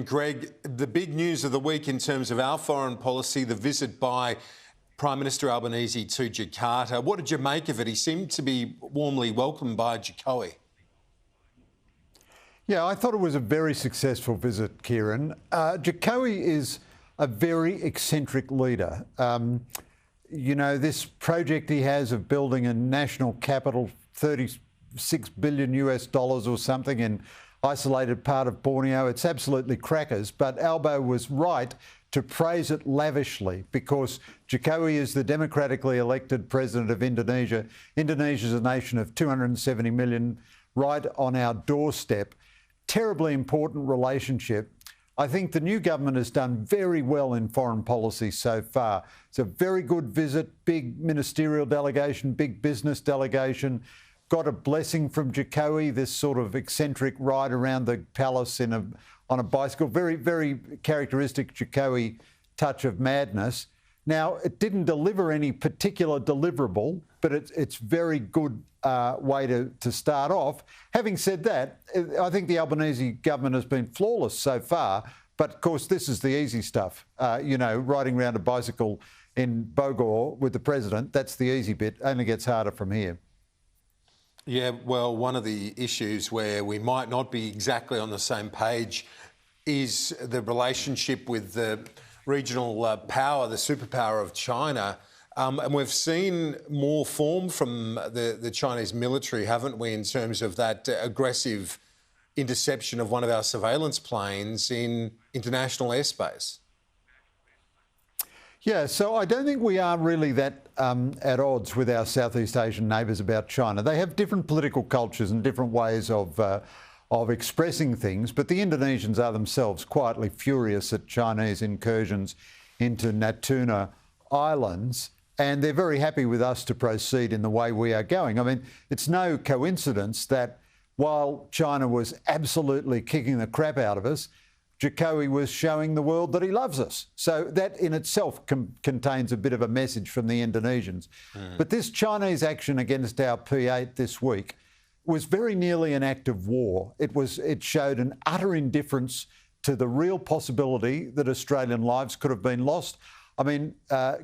Greg. The big news of the week in terms of our foreign policy, the visit by Prime Minister Albanese to Jakarta. What did you make of it? He seemed to be warmly welcomed by Jokowi. Yeah, I thought it was a very successful visit, Kieran. Jokowi is a very eccentric leader. You know, this project he has of building a national capital, $36 billion or something in isolated part of Borneo, it's absolutely crackers. But Albo was right to praise it lavishly because Jokowi is the democratically elected president of Indonesia. Indonesia is a nation of 270 million, right on our doorstep. Terribly important relationship. I think the new government has done very well in foreign policy so far. It's a very good visit, big ministerial delegation, big business delegation. Got a blessing from Jokowi, this sort of eccentric ride around the palace on a bicycle. Very, very characteristic Jokowi touch of madness. Now, it didn't deliver any particular deliverable, but it's very good way to start off. Having said that, I think the Albanese government has been flawless so far. But, of course, this is the easy stuff. You know, riding around a bicycle in Bogor with the president, that's the easy bit. Only gets harder from here. Yeah, well, one of the issues where we might not be exactly on the same page is the relationship with the regional power, the superpower of China. And we've seen more form from the Chinese military, haven't we, in terms of that aggressive interception of one of our surveillance planes in international airspace. Yeah, so I don't think we are really that at odds with our Southeast Asian neighbours about China. They have different political cultures and different ways of expressing things, but the Indonesians are themselves quietly furious at Chinese incursions into Natuna Islands, and they're very happy with us to proceed in the way we are going. I mean, it's no coincidence that while China was absolutely kicking the crap out of us, Jokowi was showing the world that he loves us. So that in itself contains a bit of a message from the Indonesians. But this Chinese action against our P8 this week was very nearly an act of war. It showed an utter indifference to the real possibility that Australian lives could have been lost. I mean,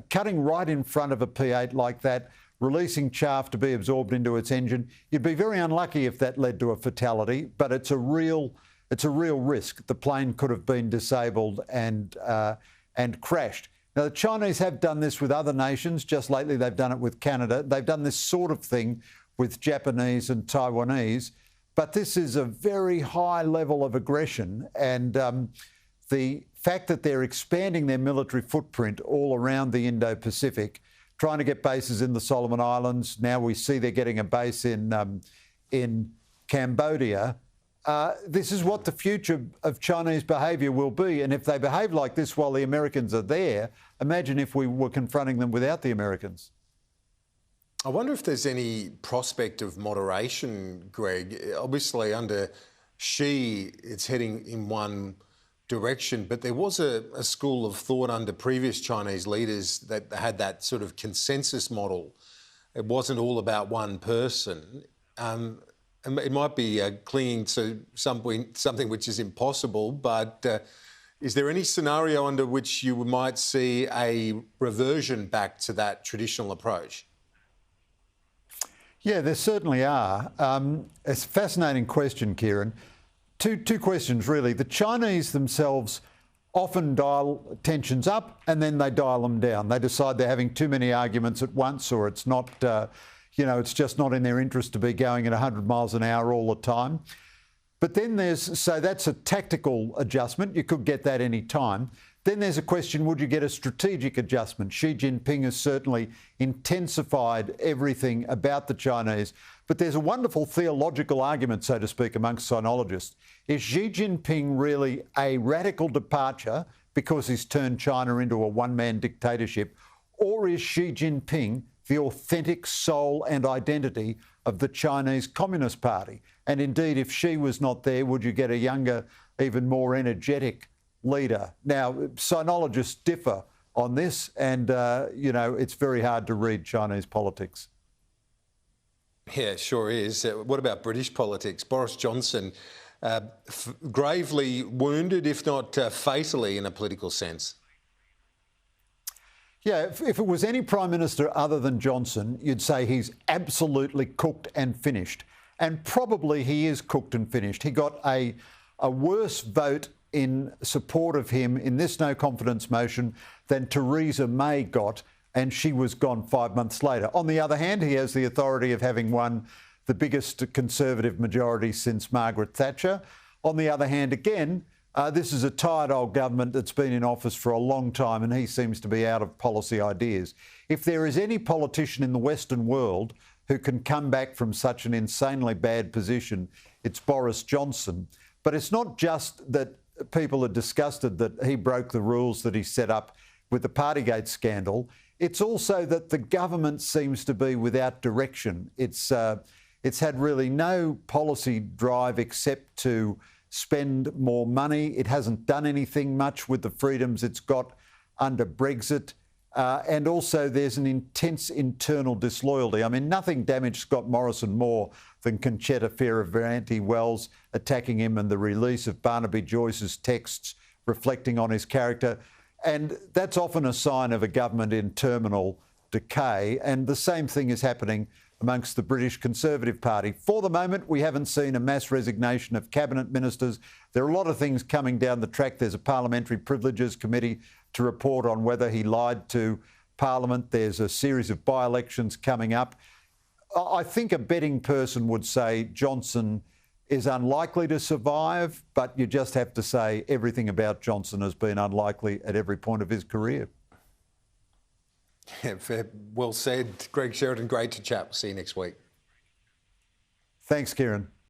cutting right in front of a P8 like that, releasing chaff to be absorbed into its engine, you'd be very unlucky if that led to a fatality, but it's a real risk. The plane could have been disabled and crashed. Now, the Chinese have done this with other nations. Just lately, they've done it with Canada. They've done this sort of thing with Japanese and Taiwanese. But this is a very high level of aggression. And the fact that they're expanding their military footprint all around the Indo-Pacific, trying to get bases in the Solomon Islands. Now we see they're getting a base in Cambodia. This is what the future of Chinese behaviour will be. And if they behave like this while the Americans are there, imagine if we were confronting them without the Americans. I wonder if there's any prospect of moderation, Greg. Obviously, under Xi, it's heading in one direction, but there was a school of thought under previous Chinese leaders that had that sort of consensus model. It wasn't all about one person. It might be clinging to something which is impossible, but is there any scenario under which you might see a reversion back to that traditional approach? Yeah, there certainly are. It's a fascinating question, Kieran. Two questions, really. The Chinese themselves often dial tensions up and then they dial them down. They decide they're having too many arguments at once, or it's not... it's just not in their interest to be going at 100 miles an hour all the time. But then so that's a tactical adjustment. You could get that any time. Then there's a question, would you get a strategic adjustment? Xi Jinping has certainly intensified everything about the Chinese. But there's a wonderful theological argument, so to speak, amongst sinologists. Is Xi Jinping really a radical departure because he's turned China into a one-man dictatorship? Or is Xi Jinping the authentic soul and identity of the Chinese Communist Party? And indeed, if Xi was not there, would you get a younger, even more energetic leader? Now, sinologists differ on this, and, it's very hard to read Chinese politics. Yeah, it sure is. What about British politics? Boris Johnson gravely wounded, if not fatally, in a political sense. Yeah, if it was any Prime Minister other than Johnson, you'd say he's absolutely cooked and finished. And probably he is cooked and finished. He got a worse vote in support of him in this no confidence motion than Theresa May got, and she was gone 5 months later. On the other hand, he has the authority of having won the biggest Conservative majority since Margaret Thatcher. On the other hand, again, this is a tired old government that's been in office for a long time, and he seems to be out of policy ideas. If there is any politician in the Western world who can come back from such an insanely bad position, it's Boris Johnson. But it's not just that people are disgusted that he broke the rules that he set up with the Partygate scandal. It's also that the government seems to be without direction. It's had really no policy drive except to spend more money. It hasn't done anything much with the freedoms it's got under Brexit. And also there's an intense internal disloyalty. I mean, nothing damaged Scott Morrison more than Conchetta Fierravanti-Wells attacking him and the release of Barnaby Joyce's texts reflecting on his character. And that's often a sign of a government in terminal decay. And the same thing is happening amongst the British Conservative Party. For the moment, we haven't seen a mass resignation of cabinet ministers. There are a lot of things coming down the track. There's a Parliamentary Privileges Committee to report on whether he lied to Parliament. There's a series of by-elections coming up. I think a betting person would say Johnson is unlikely to survive, but you just have to say everything about Johnson has been unlikely at every point of his career. Yeah, fair. Well said. Greg Sheridan, great to chat. We'll see you next week. Thanks, Kieran.